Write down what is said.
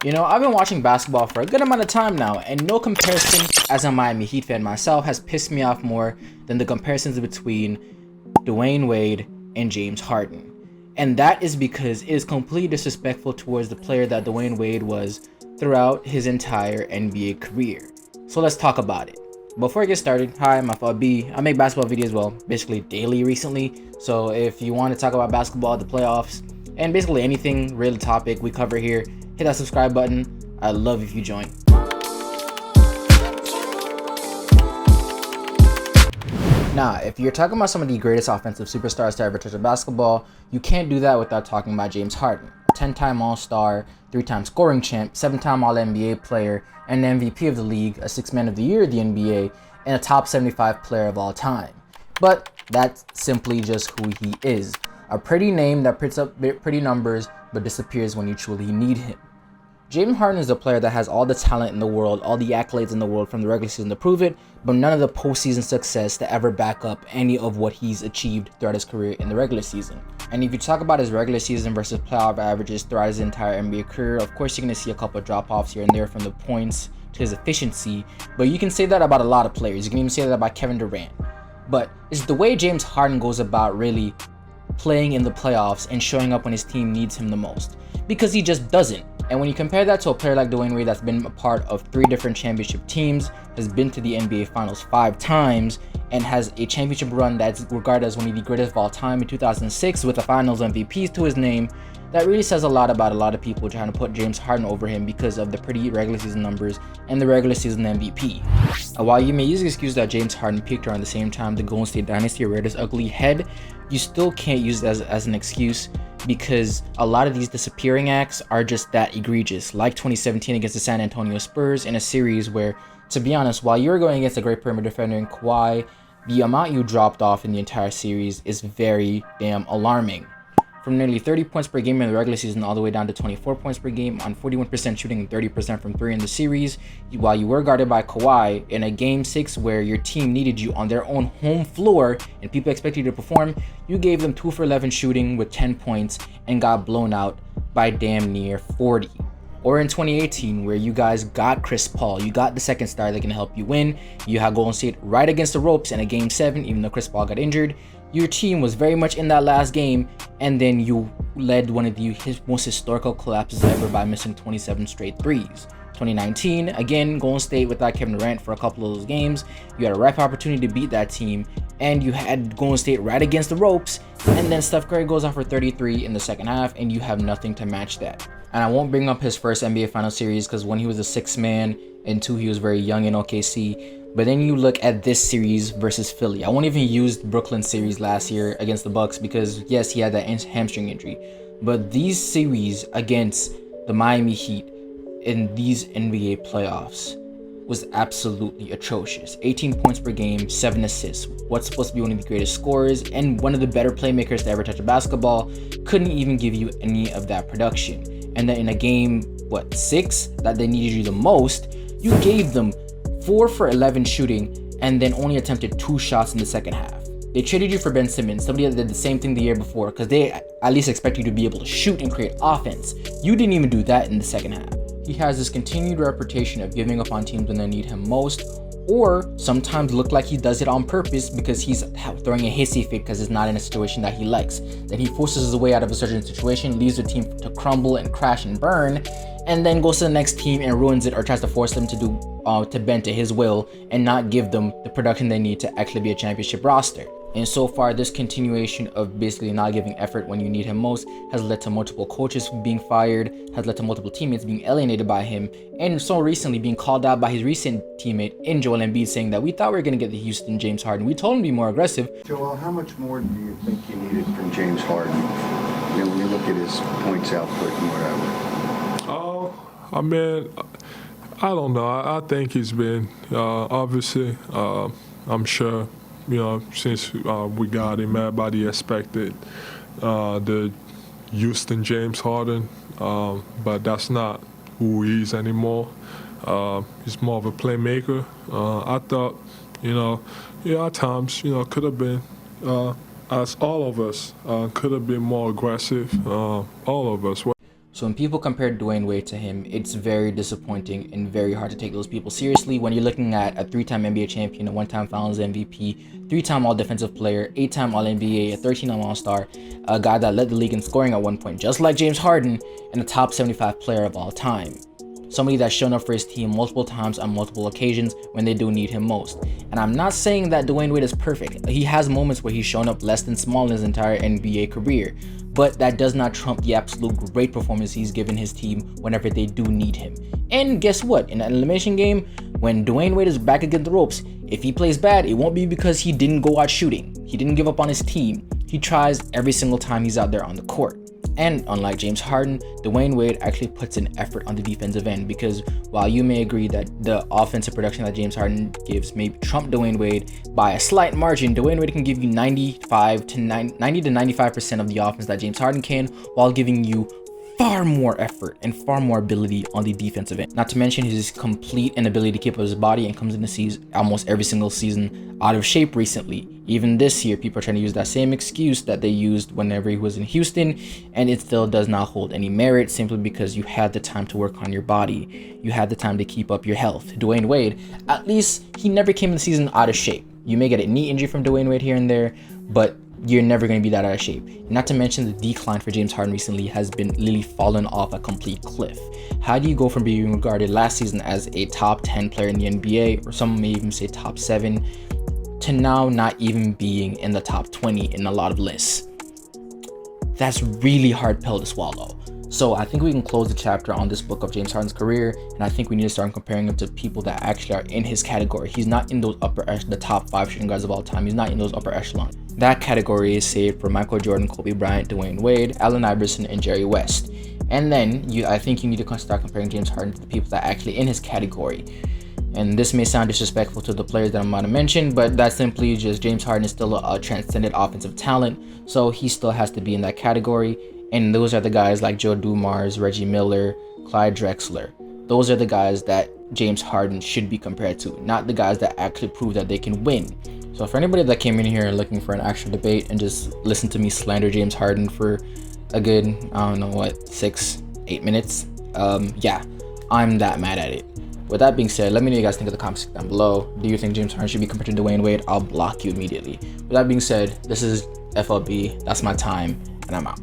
You know, I've been watching basketball for a good amount of time now, and no comparison as a Miami Heat fan myself has pissed me off more than the comparisons between Dwyane Wade and James Harden. And that is because it is completely disrespectful towards the player that Dwyane Wade was throughout his entire NBA career. So let's talk about it. Before I get started, hi, I'm B. I make basketball videos, basically daily recently. So if you want to talk about basketball, the playoffs, and basically anything real topic we cover here, hit that subscribe button. I'd love if you join. Now, if you're talking about some of the greatest offensive superstars to ever touch a basketball, you can't do that without talking about James Harden. 10-time All-Star, 3-time scoring champ, 7-time All-NBA player, and an MVP of the league, a 6th Man of the Year of the NBA, and a top 75 player of all time. But that's simply just who he is. A pretty name that puts up pretty numbers but disappears when you truly need him. James Harden is a player that has all the talent in the world, all the accolades in the world from the regular season to prove it, but none of the postseason success to ever back up any of what he's achieved throughout his career in the regular season. And if you talk about his regular season versus playoff averages throughout his entire NBA career, of course you're going to see a couple of drop-offs here and there from the points to his efficiency, but you can say that about a lot of players. You can even say that about Kevin Durant. But it's the way James Harden goes about really playing in the playoffs and showing up when his team needs him the most, because he just doesn't. And when you compare that to a player like Dwyane Wade that's been a part of 3 different championship teams, has been to the NBA Finals 5 times, and has a championship run that's regarded as one of the greatest of all time in 2006 with a Finals MVP to his name, that really says a lot about a lot of people trying to put James Harden over him because of the pretty regular season numbers and the regular season MVP. And while you may use the excuse that James Harden peaked around the same time the Golden State Dynasty reared its ugly head, you still can't use it as an excuse, because a lot of these disappearing acts are just that egregious, like 2017 against the San Antonio Spurs in a series where, to be honest, while you're going against a great perimeter defender in Kawhi, the amount you dropped off in the entire series is very damn alarming. From nearly 30 points per game in the regular season all the way down to 24 points per game on 41% shooting and 30% from 3 in the series, while you were guarded by Kawhi in a Game 6 where your team needed you on their own home floor and people expected you to perform, you gave them 2 for 11 shooting with 10 points and got blown out by damn near 40. Or in 2018, where you guys got Chris Paul, you got the second star that can help you win, you had Golden State right against the ropes in a Game 7, even though Chris Paul got injured. Your team was very much in that last game, and then you led one of his most historical collapses ever by missing 27 straight threes. 2019, again, Golden State without Kevin Durant for a couple of those games. You had a ripe opportunity to beat that team, and you had Golden State right against the ropes, and then Steph Curry goes off for 33 in the second half, and you have nothing to match that. And I won't bring up his first NBA Finals series because one, he was a 6th man, and 2, he was very young in OKC. But then you look at this series versus Philly. I won't even use Brooklyn series last year against the Bucks because yes, he had that hamstring injury. But these series against the Miami Heat in these NBA playoffs was absolutely atrocious. 18 points per game, 7 assists. What's supposed to be one of the greatest scorers and one of the better playmakers to ever touch a basketball couldn't even give you any of that production. And then in a game, 6 that they needed you the most, you gave them 4 for 11 shooting and then only attempted 2 shots in the second half. They traded you for Ben Simmons, somebody that did the same thing the year before, because they at least expect you to be able to shoot and create offense. You didn't even do that in the second half. He has this continued reputation of giving up on teams when they need him most, or sometimes look like he does it on purpose because he's throwing a hissy fit because it's not in a situation that he likes. Then he forces his way out of a certain situation, leaves the team to crumble and crash and burn, and then goes to the next team and ruins it or tries to force them to bend to his will and not give them the production they need to actually be a championship roster. And so far, this continuation of basically not giving effort when you need him most has led to multiple coaches being fired, has led to multiple teammates being alienated by him, and so recently being called out by his recent teammate in Joel Embiid, saying that we thought we were going to get the Houston James Harden. We told him to be more aggressive. Joel, how much more do you think you needed from James Harden? You know, when you look at his points output and whatever. I mean, I don't know. I think he's been, obviously, I'm sure, you know, since we got him, everybody expected the Houston James Harden, but that's not who he is anymore. He's more of a playmaker. I thought, you know, at times, you know, could have been, as all of us, could have been more aggressive, all of us. So when people compare Dwyane Wade to him, it's very disappointing and very hard to take those people seriously when you're looking at a 3-time NBA champion, a 1-time Finals MVP, 3-time All-Defensive Player, 8-time All-NBA, a 13-time All-Star, a guy that led the league in scoring at one point, just like James Harden, and a top 75 player of all time. Somebody that's shown up for his team multiple times on multiple occasions when they do need him most. And I'm not saying that Dwyane Wade is perfect. He has moments where he's shown up less than small in his entire NBA career, but that does not trump the absolute great performance he's given his team whenever they do need him. And guess what? In an elimination game, when Dwyane Wade is back against the ropes, if he plays bad, it won't be because he didn't go out shooting. He didn't give up on his team. He tries every single time he's out there on the court. And unlike James Harden, Dwyane Wade actually puts an effort on the defensive end, because while you may agree that the offensive production that James Harden gives may trump Dwyane Wade by a slight margin, Dwyane Wade can give you 90 to 95% of the offense that James Harden can, while giving you far more effort and far more ability on the defensive end. Not to mention his complete inability to keep up his body, and comes into season almost every single season out of shape recently. Even this year, people are trying to use that same excuse that they used whenever he was in Houston, and it still does not hold any merit, simply because you had the time to work on your body. You had the time to keep up your health. Dwyane Wade, at least he never came in the season out of shape. You may get a knee injury from Dwyane Wade here and there, but you're never going to be that out of shape. Not to mention the decline for James Harden recently has been literally fallen off a complete cliff. How do you go from being regarded last season as a top 10 player in the NBA, or some may even say top 7, to now not even being in the top 20 in a lot of lists? That's really hard pill to swallow. So I think we can close the chapter on this book of James Harden's career, and I think we need to start comparing him to people that actually are in his category. He's not in those the top 5 shooting guards of all time. He's not in those upper echelon. That category is saved for Michael Jordan, Kobe Bryant, Dwyane Wade, Allen Iverson, and Jerry West. And then I think you need to start comparing James Harden to the people that are actually in his category. And this may sound disrespectful to the players that I'm about to mention, but that's simply just James Harden is still a transcendent offensive talent, so he still has to be in that category. And those are the guys like Joe Dumars, Reggie Miller, Clyde Drexler. Those are the guys that James Harden should be compared to, not the guys that actually prove that they can win. So for anybody that came in here looking for an actual debate and just listen to me slander James Harden for a good, 6-8 minutes, yeah, I'm that mad at it. With that being said, let me know what you guys think of the comments down below. Do you think James Harden should be compared to Dwyane Wade? I'll block you immediately. With that being said, this is FLB, that's my time, and I'm out.